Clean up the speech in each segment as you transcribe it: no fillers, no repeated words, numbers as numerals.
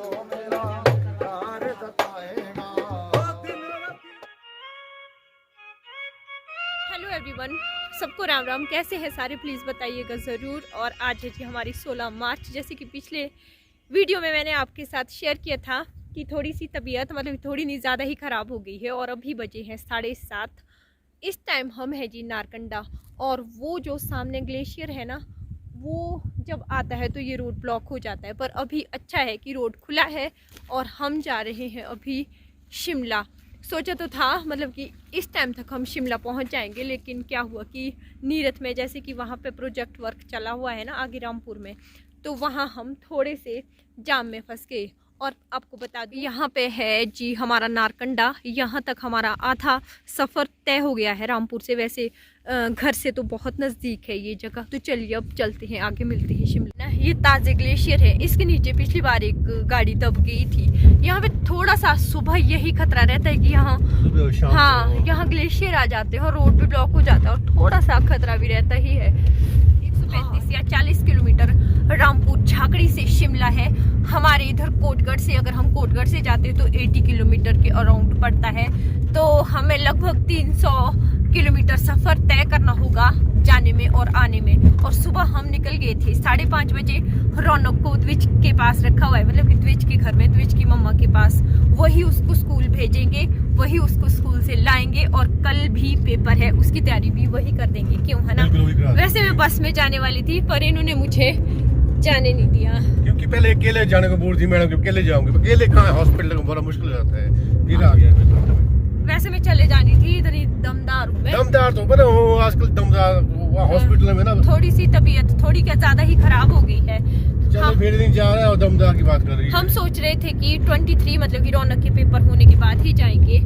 Hello everyone, सबको राम राम। कैसे हैं सारे, प्लीज़ बताइएगा ज़रूर। और आज है जी हमारी 16 मार्च। जैसे कि पिछले वीडियो में मैंने आपके साथ शेयर किया था कि थोड़ी सी तबीयत मतलब थोड़ी नहीं ज़्यादा ही ख़राब हो गई है और अभी बजे हैं 7:30। इस टाइम हम हैं जी नारकंडा। और वो जो सामने ग्लेशियर है ना, वो जब आता है तो ये रोड ब्लॉक हो जाता है। पर अभी अच्छा है कि रोड खुला है और हम जा रहे हैं अभी शिमला। सोचा तो था मतलब कि इस टाइम तक हम शिमला पहुंच जाएंगे, लेकिन क्या हुआ कि नीरथ में जैसे कि वहाँ पे प्रोजेक्ट वर्क चला हुआ है ना आगे रामपुर में, तो वहाँ हम थोड़े से जाम में फंस गए। और आपको बता दूं यहाँ पे है जी हमारा नारकंडा। यहाँ तक हमारा आधा सफ़र तय हो गया है रामपुर से। वैसे घर से तो बहुत नज़दीक है ये जगह। तो चलिए अब चलते हैं, आगे मिलते हैं शिमला। ये ताज़े ग्लेशियर है, इसके नीचे पिछली बार एक गाड़ी दब गई थी। यहाँ पे थोड़ा सा सुबह यही खतरा रहता है कि यहाँ यहाँ ग्लेशियर आ जाते हैं और रोड भी ब्लॉक हो जाता है और थोड़ा सा खतरा भी रहता ही है। 135 या 40 किलोमीटर रामपुर झाकड़ी से शिमला है। हमारे इधर कोटगढ़ से, अगर हम कोटगढ़ से जाते तो 80 किलोमीटर के अराउंड पड़ता है। तो हमें लगभग 300 किलोमीटर सफर तय करना होगा जाने में और आने में। और सुबह हम निकल गए थे 5:30 बजे। रौनक को द्विज के पास रखा हुआ है, मतलब कि द्विज के घर में, द्विज की मम्मा के पास। वही उसको स्कूल भेजेंगे, वही उसको स्कूल से लाएंगे। और कल भी पेपर है, उसकी तैयारी भी वही कर देंगे, क्यों है ना। वैसे मैं बस में जाने वाली थी पर इन्होंने मुझे जाने नहीं दिया, क्योंकि पहले अकेले जाने को बोल थी मैडम, अकेले जाऊंगी, अकेले कहाँ, हॉस्पिटल का बड़ा मुश्किल हो जाता है। फिर आ गया। वैसे मैं चले जानी थी इधर ही दमदार हूँ मैं। दमदार तो पता हो आजकल दमदार हॉस्पिटल में ना थोड़ी सी तबीयत थोड़ी क्या ज्यादा ही खराब हो गई है। चलो फिर दिन जा रहा है और दमदार की बात कर रही है। हम सोच रहे थे कि 23 मतलब कि रौनक के पेपर होने के बाद ही जाएंगे।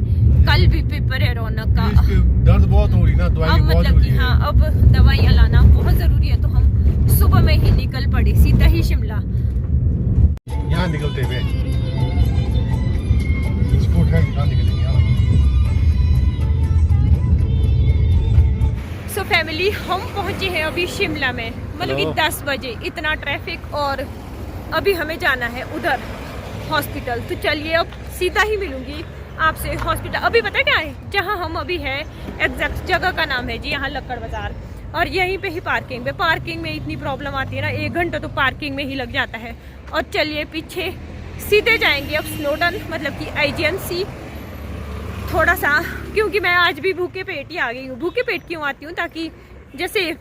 कल भी पेपर है रौनक का। दर्द बहुत हो रही ना, दवाई मतलब कि हाँ, अब दवाइयाँ लाना बहुत जरूरी है। तो हम सुबह में ही निकल पड़े सीधा ही शिमला। यहाँ निकलते हुए निकलेंगे। सो फैमिली, हम पहुंचे हैं अभी शिमला में, मतलब कि 10 बजे। इतना ट्रैफिक और अभी हमें जाना है उधर हॉस्पिटल। तो चलिए अब सीधा ही मिलूंगी आपसे हॉस्पिटल। अभी पता क्या है, जहां हम अभी है एग्जैक्ट जगह का नाम है जी यहाँ लक्कड़ बाजार। और यहीं पे ही पार्किंग में इतनी प्रॉब्लम आती है ना, 1 घंटा तो पार्किंग में ही लग जाता है। और चलिए पीछे सीधे जाएंगे अब स्नोडन, मतलब कि IGMC। थोड़ा सा, क्योंकि मैं आज भी भूखे पेट ही आ गई हूँ। भूखे पेट क्यों आती हूँ, ताकि जैसे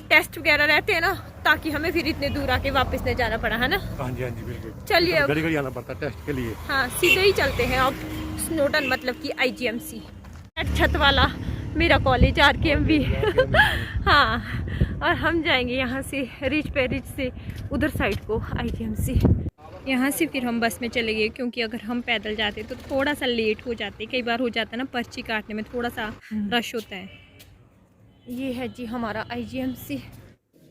टेस्ट वगैरह रहते हैं ना, ताकि हमें फिर इतने दूर आके वापस नहीं जाना पड़ा, है ना। हाँ जी बिल्कुल। चलिए अब घड़ी आना पड़ता है टेस्ट के लिए। हाँ, सीधे ही चलते हैं अब स्नोडन, मतलब कि IGMC। छत वाला मेरा कॉलेज RKMB हाँ, और हम जाएंगे यहाँ से रिच से उधर साइड को IGMC। यहाँ से फिर हम बस में चले गए, क्योंकि अगर हम पैदल जाते तो थोड़ा सा लेट हो जाते। कई बार हो जाता है ना, पर्ची काटने में थोड़ा सा रश होता है। ये है जी हमारा IGMC।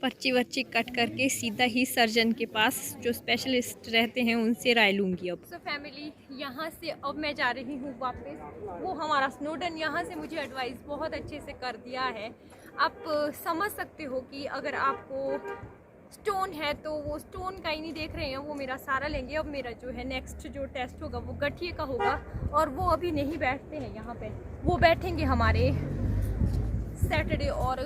पर्ची वर्ची कट करके सीधा ही सर्जन के पास, जो स्पेशलिस्ट रहते हैं, उनसे राय लूँगी अब। सो फैमिली, यहाँ से अब मैं जा रही हूँ वापस। वो हमारा स्नोडन यहाँ से मुझे एडवाइस बहुत अच्छे से कर दिया है। आप समझ सकते हो कि अगर आपको स्टोन है तो वो स्टोन का ही नहीं देख रहे हैं, वो मेरा सारा लेंगे। अब मेरा जो है नेक्स्ट जो टेस्ट होगा वो गठिए का होगा। और वो अभी नहीं बैठते हैं यहाँ पे, वो बैठेंगे हमारे सैटरडे और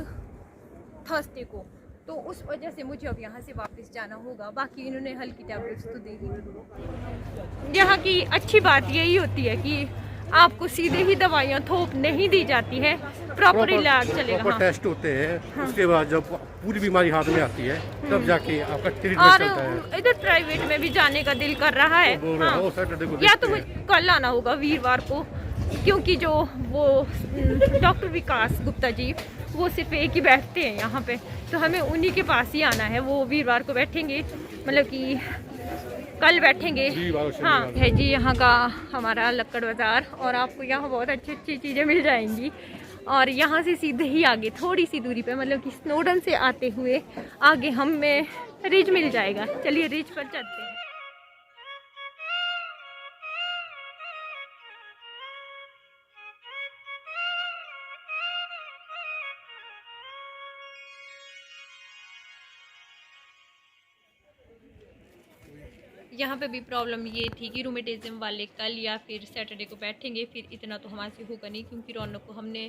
थर्सडे को। तो उस वजह से मुझे अब यहाँ से वापस जाना होगा। बाकी इन्होंने हल्की टैबलेट्स तो दे दी। यहाँ की अच्छी बात यही होती है कि आपको सीधे ही दवाइयाँ थोप नहीं दी जाती है, प्रॉपर इलाज चलेगा। टेस्ट होते हैं, उसके बाद जब पूरी बीमारी हाथ में आती है तब जाके आपका ट्रीटमेंट चलता है। और इधर प्राइवेट में भी जाने का दिल कर रहा है। या तो मुझे कल आना होगा वीरवार को, क्योंकि जो वो डॉक्टर विकास गुप्ता जी, वो सिर्फ एक ही बैठते हैं यहाँ पे। तो हमें उन्हीं के पास ही आना है। वो वीरवार को बैठेंगे, मतलब कि कल बैठेंगे। हाँ है जी यहाँ का हमारा लक्कड़ बाजार। और आपको यहाँ बहुत अच्छी अच्छी चीज़ें मिल जाएंगी। और यहाँ से सीधे ही आगे थोड़ी सी दूरी पे, मतलब कि स्नोडन से आते हुए आगे हमें रिज मिल जाएगा। चलिए रिज पर चलते हैं। यहाँ पे भी प्रॉब्लम ये थी कि रूमेटिज्म वाले कल या फिर सैटरडे को बैठेंगे, फिर इतना तो हमारे से होगा नहीं क्योंकि रौनक को हमने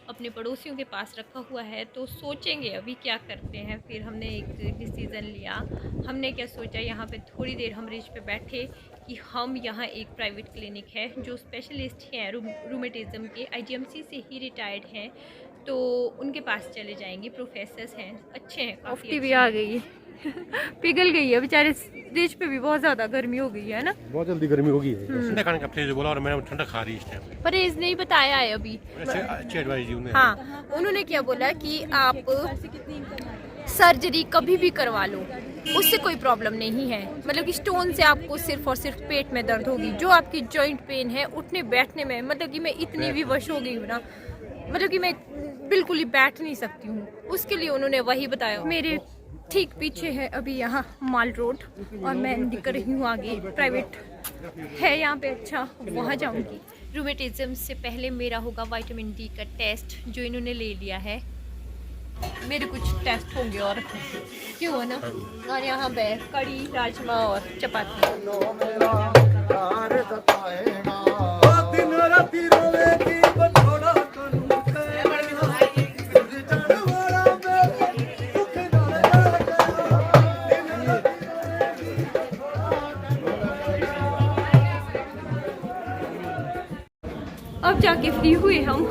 अपने पड़ोसियों के पास रखा हुआ है। तो सोचेंगे अभी क्या करते हैं। फिर हमने एक डिसीज़न लिया। हमने क्या सोचा, यहाँ पे थोड़ी देर हम रिज पे बैठे कि हम यहाँ एक प्राइवेट क्लिनिक है जो स्पेशलिस्ट हैं रूमेटिज्म के, IGMC से ही रिटायर्ड हैं, तो उनके पास चले जाएंगे। प्रोफेसर्स हैं, अच्छे हैं, काफ़ी टीवी आ गई है पिघल गई है बेचारे। रिज पे भी बहुत ज़्यादा गर्मी हो गई है ना, बहुत जल्दी गर्मी होगी। ठंडा खाने का परहेज बोला और मैंने ठंडा खा रही इस टाइम। परहेज नहीं बताया है अभी, अच्छी एडवाइस दी उन्होंने। हाँ, उन्होंने क्या बोला कि आप सर्जरी कभी भी करवा लो, उससे कोई प्रॉब्लम नहीं है। मतलब कि स्टोन से आपको सिर्फ और सिर्फ पेट में दर्द होगी, जो आपकी जॉइंट पेन है उठने बैठने में, मतलब कि मैं इतनी भी वश हो गई हूँ ना, मतलब कि मैं बिल्कुल ही बैठ नहीं सकती हूँ, उसके लिए उन्होंने वही बताया। मेरे ठीक पीछे है अभी यहाँ माल रोड और मैं निकल रही हूँ आगे, प्राइवेट है यहाँ पे, अच्छा वहाँ जाऊँगी। रूमेटिज्म से पहले मेरा होगा विटामिन डी का टेस्ट जो इन्होंने ले लिया है। मेरे कुछ टेस्ट होंगे और क्यों है ना, और यहाँ पे कड़ी, राजमा और चपाती। अब जाके फ्री हुए हम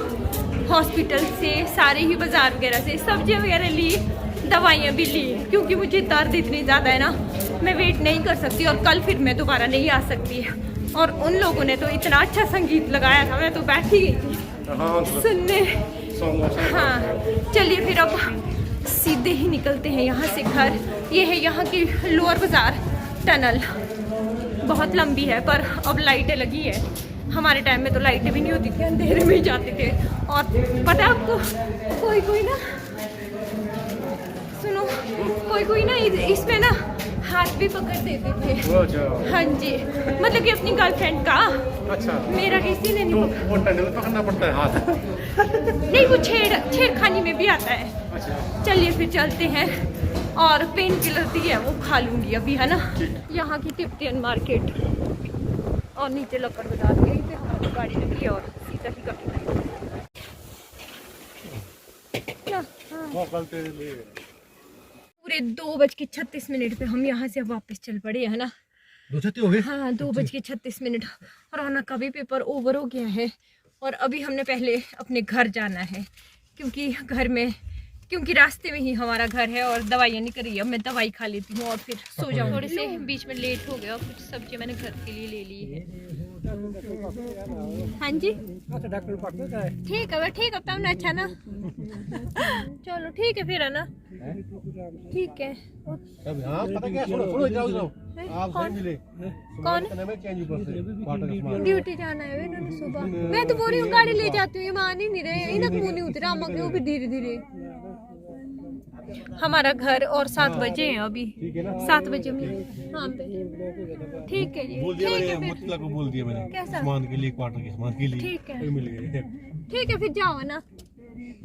हॉस्पिटल से, सारे ही बाजार वगैरह से सब्जी वगैरह ली, दवाइयाँ भी ली, क्योंकि मुझे दर्द इतनी ज़्यादा है ना, मैं वेट नहीं कर सकती और कल फिर मैं दोबारा नहीं आ सकती। और उन लोगों ने तो इतना अच्छा संगीत लगाया था, मैं तो बैठ ही गई थी सुनने। हाँ चलिए फिर अब सीधे ही निकलते हैं यहाँ से घर। ये है यहाँ की लोअर बाजार टनल, बहुत लंबी है पर अब लाइटें लगी है। हमारे टाइम में तो लाइटें भी नहीं होती थी, अंधेरे में ही जाते थे। और पता है आपको, कोई ना सुनो, कोई ना इसमें ना हाथ भी पकड़ देते थे। हाँ जी, मतलब कि अपनी गर्लफ्रेंड का। अच्छा, मेरा किसी ने नहीं वो टनल पकड़ना पड़ता है हाथ नहीं, वो छेड़खानी में भी आता है। अच्छा। चलिए फिर चलते हैं, और पेन किलर दी है वो खा लूंगी अभी, है ना। यहाँ की तिब्बतियन मार्केट और नीचे लक्कड़ बाजार, यहीं पे हमारी गाड़ी लगी है और सीधा ही गाड़ी। पूरे 2:36 पे हम यहाँ से वापस चल पड़े, है ना। 2:36 हो गए? हाँ 2:36। रौनक का भी पेपर ओवर हो गया है और अभी हमने पहले अपने घर जाना है, क्योंकि रास्ते में ही हमारा घर है और दवाइयाँ नहीं करी। अब मैं दवाई खा लेती हूँ और फिर सो जाऊँ। थोड़े से बीच में लेट हो गया और कुछ सब्जी मैंने घर के लिए ले ली है। हाँ जी ठीक है तब ना, अच्छा ना। चलो ठीक है फिर, है ना, ठीक है। पता क्या, सुनो आप मिले कौन? ड्यूटी जाना है इन्होंने सुबह। मैं तो बोल रही हूँ गाड़ी ले जाती हूँ, मान ही नहीं रहे, इनक मुँह नहीं उतरा, मगर वो भी धीरे धीरे। हमारा घर और 7 बजे हैं अभी, 7 बजे हाँ ठीक है जी, ठीक है फिर बोल दिया मैंने, कैसा सामान के लिए, क्वार्टर के सामान के लिए, ठीक है फिर जाओ ना।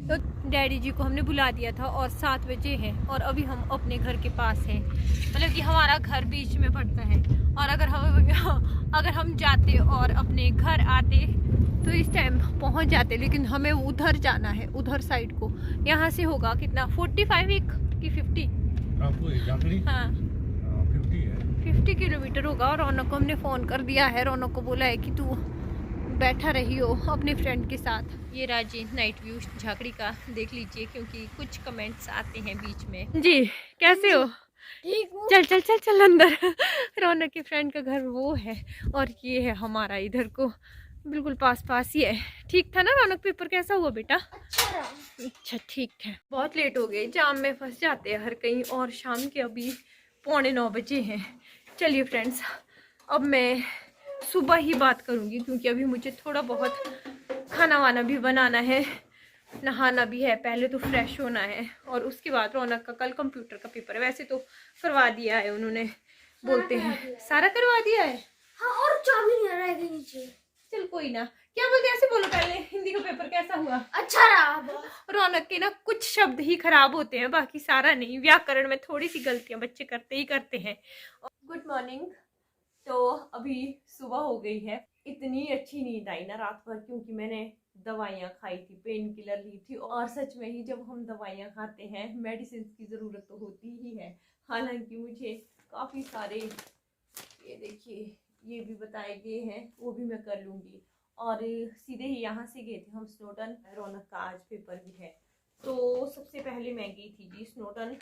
तो डैडी जी को हमने बुला दिया था और 7 बजे हैं और अभी हम अपने घर के पास हैं, मतलब कि हमारा घर बीच में पड़ता है। और अगर हम जाते और अपने घर आते तो इस टाइम पहुंच जाते, लेकिन हमें उधर जाना है, उधर साइड को। यहाँ से होगा कितना, 45 की 50? हाँ 50 किलोमीटर होगा। और रौनक को हमने फ़ोन कर दिया है, रौनक को बोला है कि तू बैठा रही हो अपने फ्रेंड के साथ। ये राजी नाइट व्यू झाकड़ी का देख लीजिए, क्योंकि कुछ कमेंट्स आते हैं बीच में। जी कैसे हो? ठीक हूँ। चल अंदर। रौनक के फ्रेंड का घर वो है और ये है हमारा, इधर को बिल्कुल पास ही है। ठीक था ना रौनक? पेपर कैसा हुआ बेटा? अच्छा ठीक है। बहुत लेट हो गए, जाम में फंस जाते हैं हर कहीं, और शाम के अभी 8:45 बजे हैं। चलिए फ्रेंड्स, अब मैं सुबह ही बात करूंगी, क्योंकि अभी मुझे थोड़ा बहुत खाना वाना भी बनाना है, नहाना भी है, पहले तो फ्रेश होना है। और उसके बाद रौनक का कल कंप्यूटर का पेपर है, वैसे तो करवा दिया है उन्होंने, बोलते हैं सारा करवा दिया है। हाँ, और चाबी नहीं रह गई नीचे। चल कोई ना, क्या बोलते हैं, ऐसे बोलो पहले, हिंदी का पेपर कैसा हुआ? अच्छा रहा। रौनक के ना कुछ शब्द ही खराब होते हैं, बाकी सारा नहीं। व्याकरण में थोड़ी सी गलतियां बच्चे करते ही करते हैं। Good morning. तो अभी सुबह हो गई है। इतनी अच्छी नींद आई ना रात भर, क्योंकि मैंने दवाइयाँ खाई थी, पेन किलर ली थी। और सच में ही जब हम दवाइयाँ खाते हैं मेडिसिन की ज़रूरत तो होती ही है। हालांकि मुझे काफ़ी सारे, ये देखिए, ये भी बताए गए हैं, वो भी मैं कर लूँगी। और सीधे ही यहाँ से गए थे हम स्नोडन। रौनक का आज पेपर भी है, तो सबसे पहले मैं गई थी जी स्नोडन,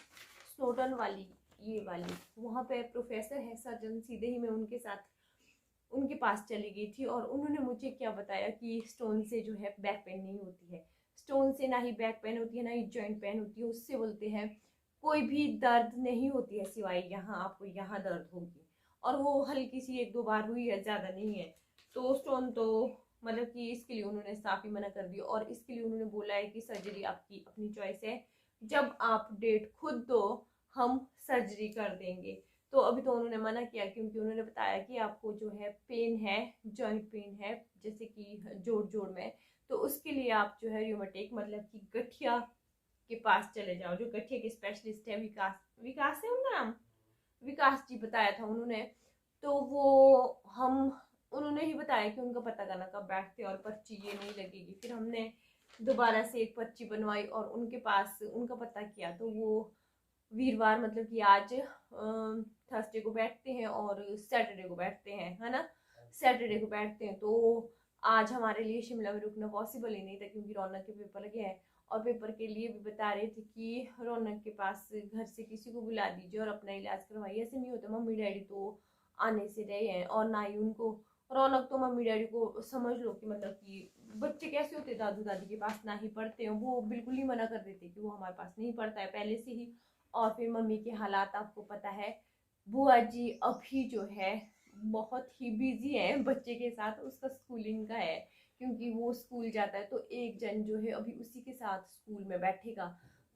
स्नोडन वाली, ये वाली। वहाँ पे प्रोफेसर है सर्जन, सीधे ही मैं उनके साथ उनके पास चली गई थी। और उन्होंने मुझे क्या बताया कि स्टोन से जो है बैक पेन नहीं होती है। स्टोन से ना ही बैक पेन होती है, ना ही जॉइंट पेन होती है। उससे बोलते हैं कोई भी दर्द नहीं होती है, सिवाय यहाँ आपको यहाँ दर्द होगी। और वो हल्की सी 1-2 बार हुई है, ज़्यादा नहीं है। तो स्टोन तो मतलब कि इसके लिए उन्होंने साफ ही मना कर दिया। और इसके लिए उन्होंने बोला है कि सर्जरी आपकी अपनी चॉइस है, जब आप डेट खुद दो हम सर्जरी कर देंगे। तो अभी तो उन्होंने मना किया, क्योंकि उन्होंने बताया कि आपको जो है पेन है, जॉइंट पेन है, जैसे कि जोड़ जोड़ में, तो उसके लिए आप जो है र्यूमेटिक मतलब कि गठिया के पास चले जाओ। जो गठिया के स्पेशलिस्ट है, विकास, विकास है उनका नाम, विकास जी बताया था उन्होंने। तो वो हम उन्होंने ही बताया कि उनका पता करना कब बैठते हैं और पर्ची ये नहीं लगेगी। फिर हमने दोबारा से एक पर्ची बनवाई और उनके पास उनका पता किया। तो वो वीरवार मतलब कि आज थर्सडे को बैठते हैं और सैटरडे को बैठते हैं, है ना, सैटरडे को बैठते हैं। तो आज हमारे लिए शिमला में रुकना पॉसिबल ही नहीं था, क्योंकि रौनक के पेपर लगे हैं। और पेपर के लिए भी बता रहे थे कि रौनक के पास घर से किसी को बुला दीजिए और अपना इलाज करवाइए। ऐसे नहीं होता, मम्मी डैडी तो आने से रहे हैं और ना ही उनको, रौनक तो मम्मी डैडी को समझ लो कि मतलब कि बच्चे कैसे होते दादू दादी के पास ना ही पढ़ते हैं, वो बिल्कुल ही मना कर देते कि वो हमारे पास नहीं पढ़ता है पहले से ही। और फिर मम्मी के हालात आपको पता है, बुआ जी अभी जो है बहुत ही बिजी है बच्चे के साथ, उसका स्कूलिंग का है, क्योंकि वो स्कूल जाता है। तो एक जन जो है अभी उसी के साथ स्कूल में बैठेगा,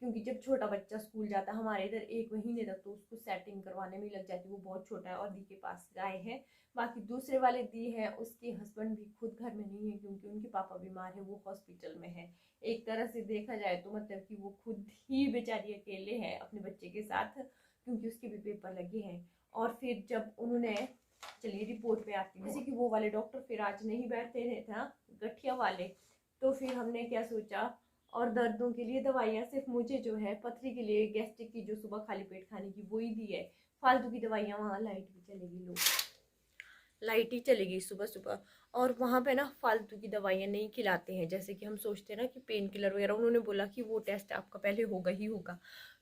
क्योंकि जब छोटा बच्चा स्कूल जाता है हमारे इधर 1 महीने तक, तो उसको सेटिंग करवाने में लग जाती है। वो बहुत छोटा है और दी के पास गाय है। बाकी दूसरे वाले दी है, उसके हस्बैंड भी खुद घर में नहीं है, क्योंकि उनके पापा बीमार है, वो हॉस्पिटल में है। एक तरह से देखा जाए तो मतलब कि वो खुद ही बेचारी अकेले है अपने बच्चे के साथ, क्योंकि उसके भी पेपर लगे हैं। और फिर जब उन्होंने, चलिए रिपोर्ट पे आती है, जैसे कि वो वाले डॉक्टर फिर आज नहीं बैठते रहे थे ना, गठिया वाले। तो फिर हमने क्या सोचा, और दर्दों के लिए दवाइयाँ सिर्फ मुझे जो है पथरी के लिए गैस्ट्रिक की जो सुबह खाली पेट खाने की वही दी है। फालतू की दवाइयाँ, वहाँ लाइट भी चलेगी, लोग लाइट ही चलेगी सुबह सुबह। और वहाँ पे ना फालतू की दवाइयाँ नहीं खिलाते हैं, जैसे कि हम सोचते हैं ना कि पेन किलर वगैरह। उन्होंने बोला कि वो टेस्ट आपका पहले होगा ही होगा।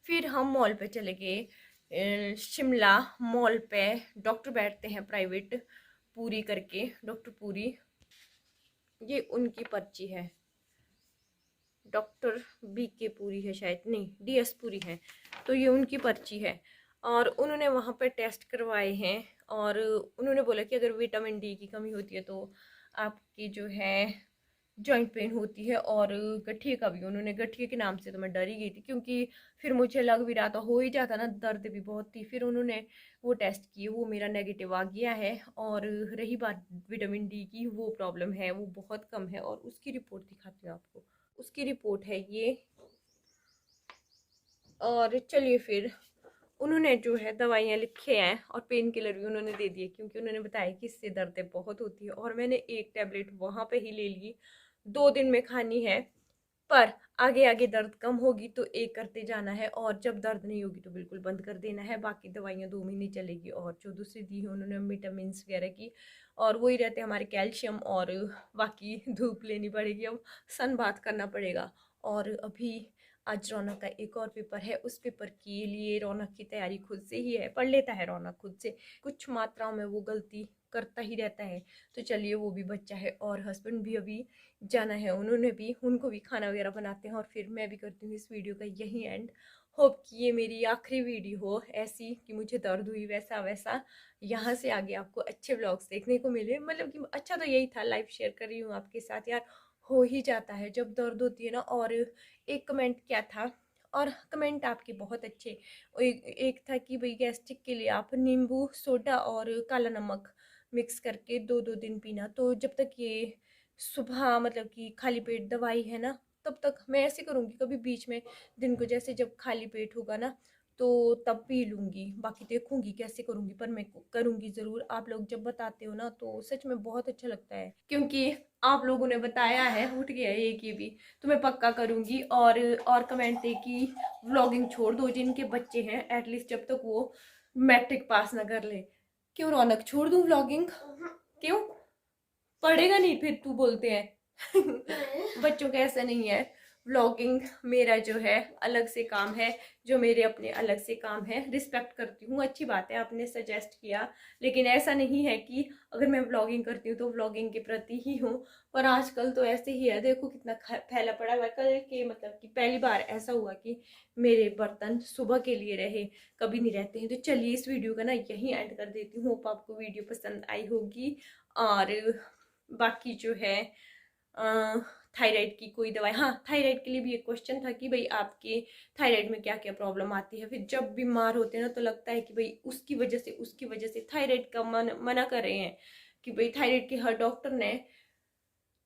फिर हम मॉल पे चले गए, शिमला मॉल पे डॉक्टर बैठते हैं प्राइवेट, पूरी करके, डॉक्टर पूरी, ये उनकी पर्ची है। डॉक्टर BK पूरी है शायद, नहीं DS पूरी है, तो ये उनकी पर्ची है। और उन्होंने वहाँ पर टेस्ट करवाए हैं। और उन्होंने बोला कि अगर विटामिन D की कमी होती है तो आपकी जो है जॉइंट पेन होती है। और गठिए का भी, उन्होंने गठिए के नाम से तो मैं डर ही गई थी, क्योंकि फिर मुझे लग भी रहा था, हो ही जाता ना, दर्द भी बहुत थी। फिर उन्होंने वो टेस्ट किए, वो मेरा नेगेटिव आ गया है। और रही बात विटामिन D की, वो प्रॉब्लम है, वो बहुत कम है। और उसकी रिपोर्ट दिखाती हूँ आपको, उसकी रिपोर्ट है ये। और चलिए फिर उन्होंने जो है दवाइयाँ लिखे हैं और पेन किलर भी उन्होंने दे दिए, क्योंकि उन्होंने बताया कि इससे दर्द बहुत होती है। और मैंने एक टैबलेट वहाँ पे ही ले ली, 2 दिन में खानी है, पर आगे आगे दर्द कम होगी तो एक करते जाना है, और जब दर्द नहीं होगी तो बिल्कुल बंद कर देना है। बाकी दवाइयाँ 2 महीने चलेगी। और जो दूसरी दी है उन्होंने विटामिन वगैरह की, और वही रहते हमारे कैल्शियम। और बाकी धूप लेनी पड़ेगी, अब सन बाथ करना पड़ेगा। और अभी आज रौनक का एक और पेपर है, उस पेपर के लिए रौनक की तैयारी खुद से ही है, पढ़ लेता है रौनक खुद से, कुछ मात्राओं में वो गलती करता ही रहता है। तो चलिए, वो भी बच्चा है। और हस्बैंड भी अभी जाना है, उन्होंने भी, उनको भी खाना वगैरह बनाते हैं। और फिर मैं भी करती हूँ इस वीडियो का यही एंड। होप कि ये मेरी आखिरी वीडियो हो ऐसी कि मुझे दर्द हुई वैसा वैसा, यहाँ से आगे आपको अच्छे व्लॉग्स देखने को मिले। मतलब कि अच्छा तो यही था, लाइव शेयर कर रही हूँ आपके साथ। यार हो ही जाता है जब दर्द होती है ना। और एक कमेंट क्या था, और कमेंट आपके बहुत अच्छे, एक था कि भाई गैस्ट्रिक के लिए आप नींबू सोडा और काला नमक मिक्स करके 2-2 दिन पीना। तो जब तक ये सुबह मतलब कि खाली पेट दवाई है ना, तब तक मैं ऐसे करूँगी। कभी बीच में दिन को जैसे जब खाली पेट होगा ना, तो तब पी लूँगी। बाकी देखूँगी कैसे करूँगी, पर मैं करूँगी ज़रूर। आप लोग जब बताते हो ना तो सच में बहुत अच्छा लगता है, क्योंकि आप लोगों ने बताया है, उठ गया है एक ये भी, तो मैं पक्का करूँगी। और कमेंट दे कि व्लॉगिंग छोड़ दो, जिनके बच्चे हैं एटलीस्ट जब तक वो मैट्रिक पास ना कर ले। क्यों रौनक, छोड़ दूँ व्लॉगिंग? क्यों? पढ़ेगा नहीं फिर तू बोलते हैं। बच्चों का ऐसा नहीं है, व्लॉगिंग मेरा जो है अलग से काम है, जो मेरे अपने अलग से काम है। रिस्पेक्ट करती हूँ, अच्छी बात है, आपने सजेस्ट किया, लेकिन ऐसा नहीं है कि अगर मैं व्लॉगिंग करती हूँ तो व्लॉगिंग के प्रति ही हूँ। पर आजकल तो ऐसे ही है, देखो कितना फैला पड़ा है। कल के मतलब कि पहली बार ऐसा हुआ कि मेरे बर्तन सुबह के लिए रहे, कभी नहीं रहते हैं। तो चलिए इस वीडियो का ना यहीं एंड कर देती हूँ। होप आपको वीडियो पसंद आई होगी। और बाकी जो है थायराइड की कोई दवाई, हाँ थायराइड के लिए भी एक क्वेश्चन था कि भाई आपके थायराइड में क्या क्या प्रॉब्लम आती है। फिर जब बीमार होते हैं ना तो लगता है कि भाई उसकी वजह से थायराइड का मना कर रहे हैं कि भाई थायराइड के हर डॉक्टर ने,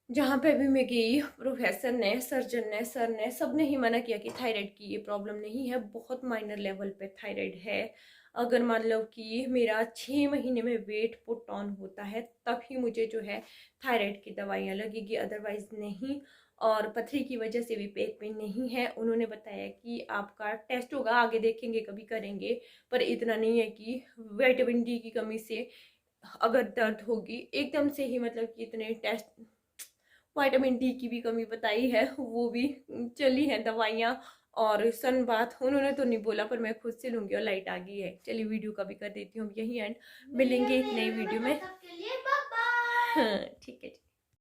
जहाँ पे भी मैं गई, प्रोफेसर ने, सर्जन ने, सर ने, सब ने ही मना किया कि थायराइड की ये प्रॉब्लम नहीं है, बहुत माइनर लेवल पे थायराइड है। अगर मान लो कि मेरा 6 महीने में वेट पुट ऑन होता है तभी मुझे जो है थायराइड की दवाइयाँ लगेगी, अदरवाइज नहीं। और पथरी की वजह से भी पेट में नहीं है। उन्होंने बताया कि आपका टेस्ट होगा, आगे देखेंगे, कभी करेंगे, पर इतना नहीं है कि विटामिन डी की कमी से अगर दर्द होगी एकदम से ही, मतलब कि इतने टेस्ट, विटामिन डी की भी कमी बताई है, वो भी चली है दवाइयाँ। और सन बाथ उन्होंने तो नहीं बोला, पर मैं खुद से लूँगी। और लाइट आ गई है, चलिए वीडियो का भी कर देती हूँ यही एंड। मिलेंगे एक नई वीडियो में। तब के लिए बाय बाय। हाँ ठीक है।